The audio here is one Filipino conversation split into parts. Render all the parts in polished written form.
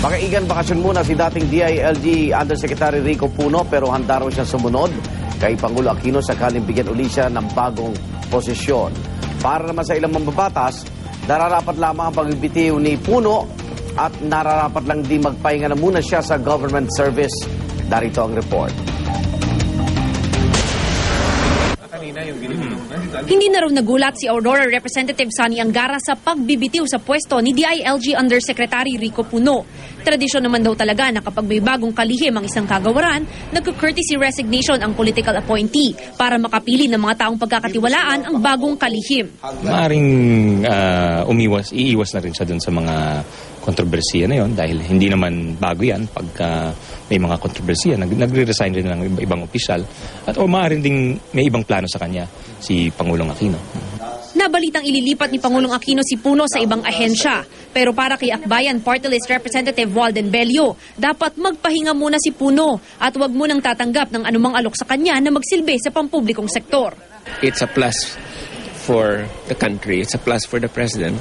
Makaigan bakasyon muna si dating DILG Undersecretary Rico Puno pero handa raw siya sumunod kay Pangulo Aquino sakaling bigyan uli siya ng bagong posisyon. Para naman sa ilang mambabatas, nararapat lamang ang pagbibitiw ni Puno at nararapat lang di magpahinga na muna siya sa government service. Darito ang report. Hindi na raw nagulat si Aurora Representative Sani Angara sa pagbibitiw sa pwesto ni DILG Undersecretary Rico Puno. Tradisyon naman daw talaga na kapag may bagong kalihim ang isang kagawaran, nagko-courtesy resignation ang political appointee para makapili ng mga taong pagkakatiwalaan ang bagong kalihim. Maaring iiwas na rin siya dun sa mga kontrobersiya na yon dahil hindi naman bago yan pagka may mga kontrobersiya. Nagre-resign rin ng ibang opisyal at o maaaring ding may ibang plano sa kanya si Pangulong Aquino. Nabalitang ililipat ni Pangulong Aquino si Puno sa ibang ahensya. Pero para kay Akbayan Party List Representative Walden Bello, dapat magpahinga muna si Puno at huwag munang tatanggap ng anumang alok sa kanya na magsilbi sa pampublikong sektor. It's a plus for the country. It's a plus for the president.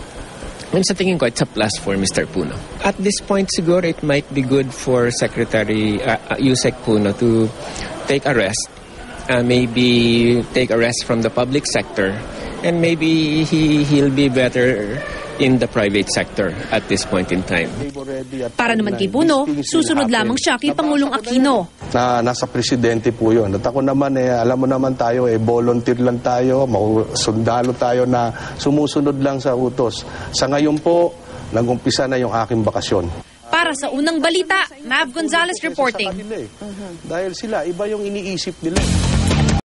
And sa tingin ko, it's a plus for Mr. Puno. At this point, siguro it might be good for Secretary Yusek Puno to take a rest. Maybe take a rest from the public sector. And maybe he'll be better in the private sector at this point in time. Para naman kay Puno, susunod lamang siya kay Pangulong Aquino. Nasa presidente po yun. At ako naman, alam mo naman tayo, volunteer lang tayo, sundalo tayo na sumusunod lang sa utos. Sa ngayon po, nag-umpisa na yung aking bakasyon. Para sa unang balita, Mav Gonzalez reporting. Dahil sila, iba yung iniisip nila.